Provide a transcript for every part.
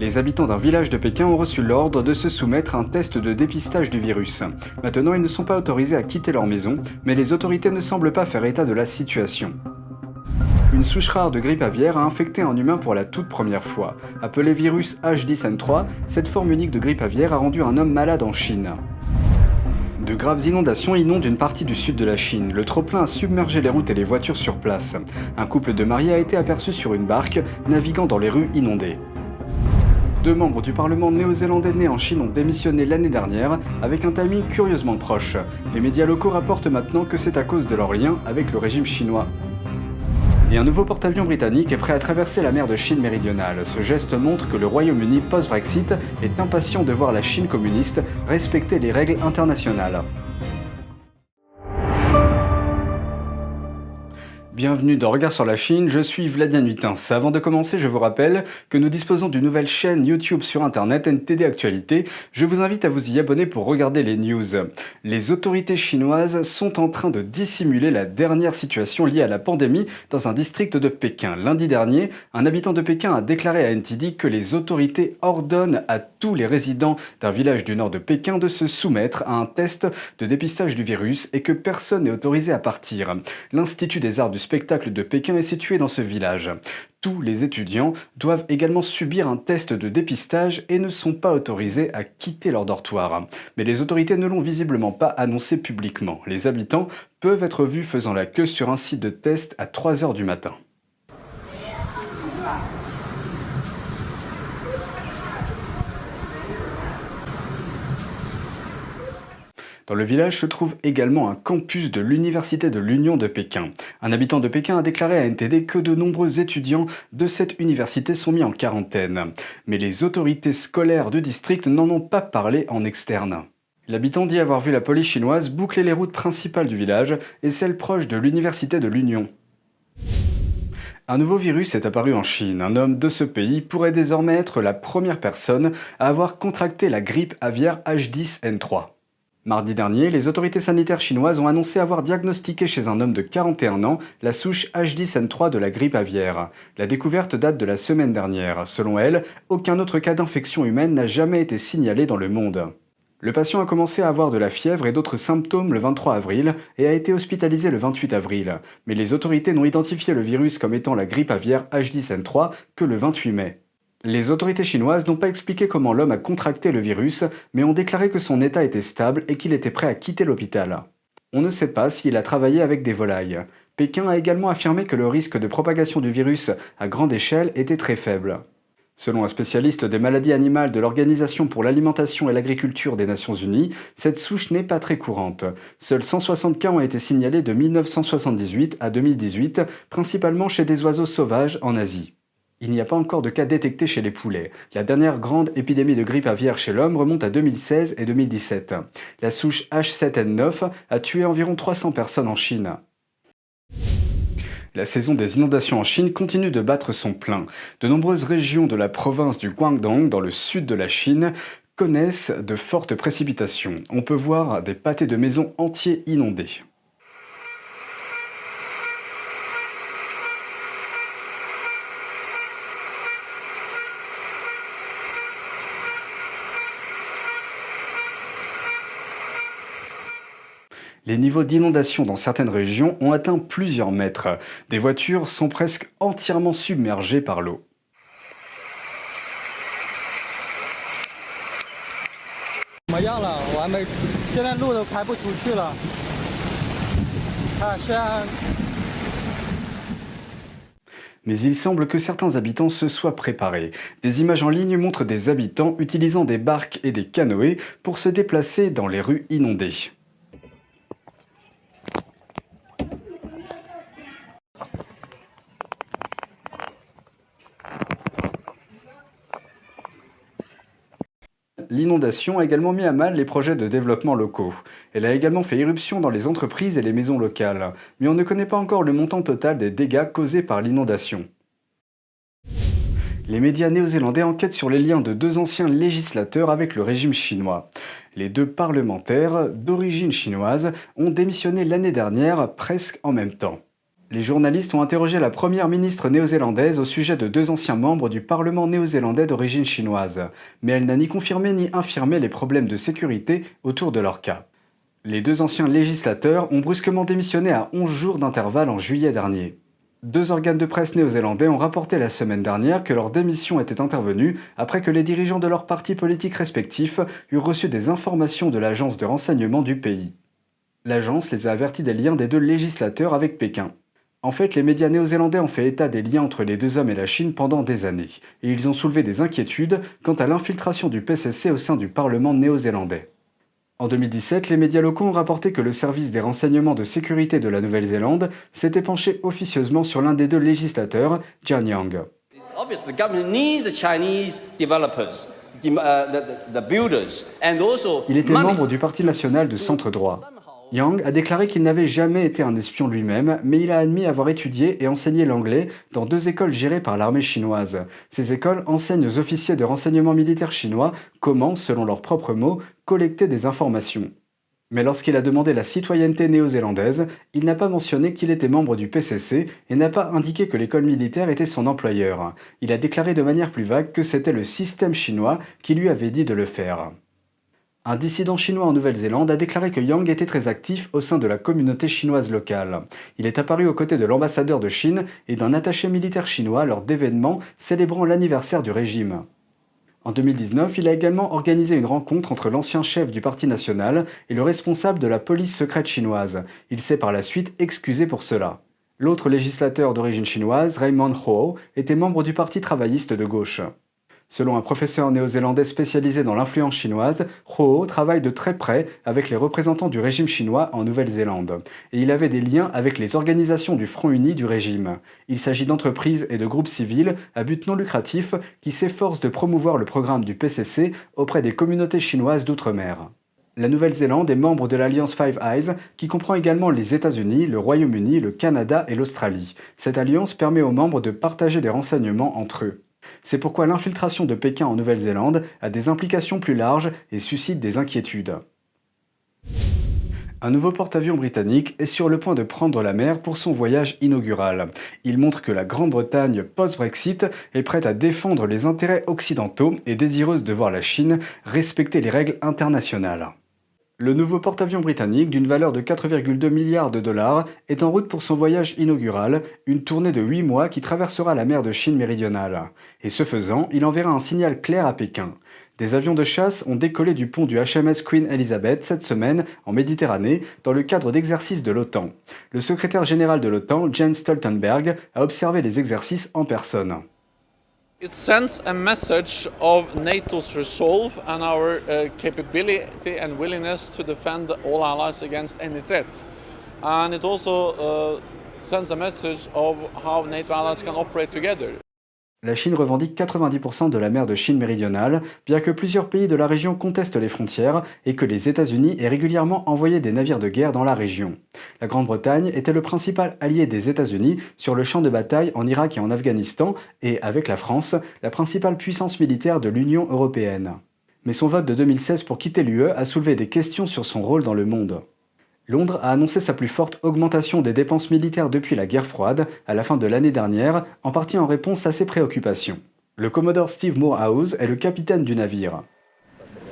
Les habitants d'un village de Pékin ont reçu l'ordre de se soumettre à un test de dépistage du virus. Maintenant, ils ne sont pas autorisés à quitter leur maison, mais les autorités ne semblent pas faire état de la situation. Une souche rare de grippe aviaire a infecté un humain pour la toute première fois. Appelé virus H10N3, cette forme unique de grippe aviaire a rendu un homme malade en Chine. De graves inondations inondent une partie du sud de la Chine. Le trop-plein a submergé les routes et les voitures sur place. Un couple de mariés a été aperçu sur une barque, naviguant dans les rues inondées. 2 membres du Parlement néo-zélandais nés en Chine ont démissionné l'année dernière, avec un timing curieusement proche. Les médias locaux rapportent maintenant que c'est à cause de leur lien avec le régime chinois. Et un nouveau porte-avions britannique est prêt à traverser la mer de Chine méridionale. Ce geste montre que le Royaume-Uni post-Brexit est impatient de voir la Chine communiste respecter les règles internationales. Bienvenue dans Regard sur la Chine, je suis Vladimir Huitins. Avant de commencer, je vous rappelle que nous disposons d'une nouvelle chaîne YouTube sur Internet, NTD Actualité. Je vous invite à vous y abonner pour regarder les news. Les autorités chinoises sont en train de dissimuler la dernière situation liée à la pandémie dans un district de Pékin. Lundi dernier, un habitant de Pékin a déclaré à NTD que les autorités ordonnent à tous les résidents d'un village du nord de Pékin de se soumettre à un test de dépistage du virus et que personne n'est autorisé à partir. L'Institut des arts du spectacle de Pékin est situé dans ce village. Tous les étudiants doivent également subir un test de dépistage et ne sont pas autorisés à quitter leur dortoir. Mais les autorités ne l'ont visiblement pas annoncé publiquement. Les habitants peuvent être vus faisant la queue sur un site de test à 3 h du matin. Dans le village se trouve également un campus de l'Université de l'Union de Pékin. Un habitant de Pékin a déclaré à NTD que de nombreux étudiants de cette université sont mis en quarantaine. Mais les autorités scolaires du district n'en ont pas parlé en externe. L'habitant dit avoir vu la police chinoise boucler les routes principales du village et celles proches de l'Université de l'Union. Un nouveau virus est apparu en Chine. Un homme de ce pays pourrait désormais être la première personne à avoir contracté la grippe aviaire H10N3. Mardi dernier, les autorités sanitaires chinoises ont annoncé avoir diagnostiqué chez un homme de 41 ans la souche H10N3 de la grippe aviaire. La découverte date de la semaine dernière. Selon elle, aucun autre cas d'infection humaine n'a jamais été signalé dans le monde. Le patient a commencé à avoir de la fièvre et d'autres symptômes le 23 avril et a été hospitalisé le 28 avril. Mais les autorités n'ont identifié le virus comme étant la grippe aviaire H10N3 que le 28 mai. Les autorités chinoises n'ont pas expliqué comment l'homme a contracté le virus, mais ont déclaré que son état était stable et qu'il était prêt à quitter l'hôpital. On ne sait pas s'il a travaillé avec des volailles. Pékin a également affirmé que le risque de propagation du virus à grande échelle était très faible. Selon un spécialiste des maladies animales de l'Organisation pour l'alimentation et l'agriculture des Nations Unies, cette souche n'est pas très courante. Seuls 160 cas ont été signalés de 1978 à 2018, principalement chez des oiseaux sauvages en Asie. Il n'y a pas encore de cas détectés chez les poulets. La dernière grande épidémie de grippe aviaire chez l'homme remonte à 2016 et 2017. La souche H7N9 a tué environ 300 personnes en Chine. La saison des inondations en Chine continue de battre son plein. De nombreuses régions de la province du Guangdong, dans le sud de la Chine, connaissent de fortes précipitations. On peut voir des pâtés de maisons entiers inondés. Les niveaux d'inondation dans certaines régions ont atteint plusieurs mètres. Des voitures sont presque entièrement submergées par l'eau. Mais il semble que certains habitants se soient préparés. Des images en ligne montrent des habitants utilisant des barques et des canoës pour se déplacer dans les rues inondées. L'inondation a également mis à mal les projets de développement locaux. Elle a également fait irruption dans les entreprises et les maisons locales, mais on ne connaît pas encore le montant total des dégâts causés par l'inondation. Les médias néo-zélandais enquêtent sur les liens de 2 anciens législateurs avec le régime chinois. Les 2 parlementaires, d'origine chinoise, ont démissionné l'année dernière presque en même temps. Les journalistes ont interrogé la première ministre néo-zélandaise au sujet de 2 anciens membres du Parlement néo-zélandais d'origine chinoise, mais elle n'a ni confirmé ni infirmé les problèmes de sécurité autour de leur cas. Les 2 anciens législateurs ont brusquement démissionné à 11 jours d'intervalle en juillet dernier. 2 organes de presse néo-zélandais ont rapporté la semaine dernière que leur démission était intervenue après que les dirigeants de leurs partis politiques respectifs eurent reçu des informations de l'agence de renseignement du pays. L'agence les a avertis des liens des 2 législateurs avec Pékin. En fait, les médias néo-zélandais ont fait état des liens entre les 2 hommes et la Chine pendant des années, et ils ont soulevé des inquiétudes quant à l'infiltration du PCC au sein du Parlement néo-zélandais. En 2017, les médias locaux ont rapporté que le service des renseignements de sécurité de la Nouvelle-Zélande s'était penché officieusement sur l'un des 2 législateurs, Jian Yang. Obviously, the government needs the Chinese developers, the builders, and also Il était money. membre du Parti national de centre-droit. Yang a déclaré qu'il n'avait jamais été un espion lui-même, mais il a admis avoir étudié et enseigné l'anglais dans 2 écoles gérées par l'armée chinoise. Ces écoles enseignent aux officiers de renseignement militaire chinois comment, selon leurs propres mots, collecter des informations. Mais lorsqu'il a demandé la citoyenneté néo-zélandaise, il n'a pas mentionné qu'il était membre du PCC et n'a pas indiqué que l'école militaire était son employeur. Il a déclaré de manière plus vague que c'était le système chinois qui lui avait dit de le faire. Un dissident chinois en Nouvelle-Zélande a déclaré que Yang était très actif au sein de la communauté chinoise locale. Il est apparu aux côtés de l'ambassadeur de Chine et d'un attaché militaire chinois lors d'événements célébrant l'anniversaire du régime. En 2019, il a également organisé une rencontre entre l'ancien chef du Parti national et le responsable de la police secrète chinoise. Il s'est par la suite excusé pour cela. L'autre législateur d'origine chinoise, Raymond Ho, était membre du Parti travailliste de gauche. Selon un professeur néo-zélandais spécialisé dans l'influence chinoise, Ho travaille de très près avec les représentants du régime chinois en Nouvelle-Zélande. Et il avait des liens avec les organisations du Front uni du régime. Il s'agit d'entreprises et de groupes civils à but non lucratif qui s'efforcent de promouvoir le programme du PCC auprès des communautés chinoises d'outre-mer. La Nouvelle-Zélande est membre de l'Alliance Five Eyes, qui comprend également les États-Unis, le Royaume-Uni, le Canada et l'Australie. Cette alliance permet aux membres de partager des renseignements entre eux. C'est pourquoi l'infiltration de Pékin en Nouvelle-Zélande a des implications plus larges et suscite des inquiétudes. Un nouveau porte-avions britannique est sur le point de prendre la mer pour son voyage inaugural. Il montre que la Grande-Bretagne post-Brexit est prête à défendre les intérêts occidentaux et désireuse de voir la Chine respecter les règles internationales. Le nouveau porte-avions britannique, d'une valeur de 4,2 milliards de dollars, est en route pour son voyage inaugural, une tournée de 8 mois qui traversera la mer de Chine méridionale. Et ce faisant, il enverra un signal clair à Pékin. Des avions de chasse ont décollé du pont du HMS Queen Elizabeth cette semaine en Méditerranée dans le cadre d'exercices de l'OTAN. Le secrétaire général de l'OTAN, Jens Stoltenberg, a observé les exercices en personne. It sends a message of NATO's resolve and our capability and willingness to defend all allies against any threat. And it also sends a message of how NATO allies can operate together. La Chine revendique 90% de la mer de Chine méridionale, bien que plusieurs pays de la région contestent les frontières et que les États-Unis aient régulièrement envoyé des navires de guerre dans la région. La Grande-Bretagne était le principal allié des États-Unis sur le champ de bataille en Irak et en Afghanistan et, avec la France, la principale puissance militaire de l'Union européenne. Mais son vote de 2016 pour quitter l'UE a soulevé des questions sur son rôle dans le monde. Londres a annoncé sa plus forte augmentation des dépenses militaires depuis la guerre froide, à la fin de l'année dernière, en partie en réponse à ses préoccupations. Le commodore Steve Moorhouse est le capitaine du navire.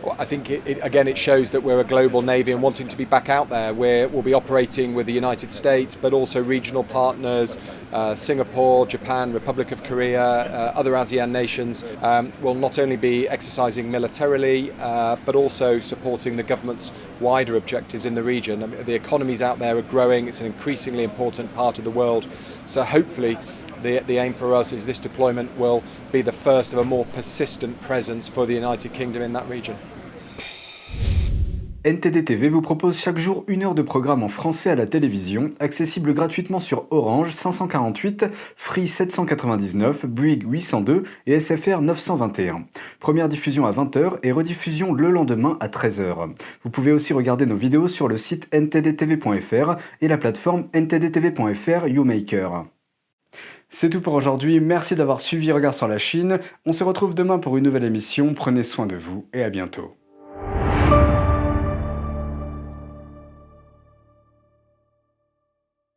Well, I think it shows that we're a global navy and wanting to be back out there. We'll be operating with the United States, but also regional partners, Singapore, Japan, Republic of Korea, other ASEAN nations. Will not only be exercising militarily, but also supporting the government's wider objectives in the region. I mean, the economies out there are growing. It's an increasingly important part of the world. So hopefully, the aim for us is this deployment will be the first of a more persistent presence for the United Kingdom in that region. NTD TV vous propose chaque jour 1 heure de programme en français à la télévision, accessible gratuitement sur Orange 548, Free 799, Bouygues 802 et SFR 921. Première diffusion à 20h et rediffusion le lendemain à 13h. Vous pouvez aussi regarder nos vidéos sur le site ntdtv.fr et la plateforme ntdtv.fr YouMaker. C'est tout pour aujourd'hui, merci d'avoir suivi Regard sur la Chine. On se retrouve demain pour une nouvelle émission, prenez soin de vous et à bientôt.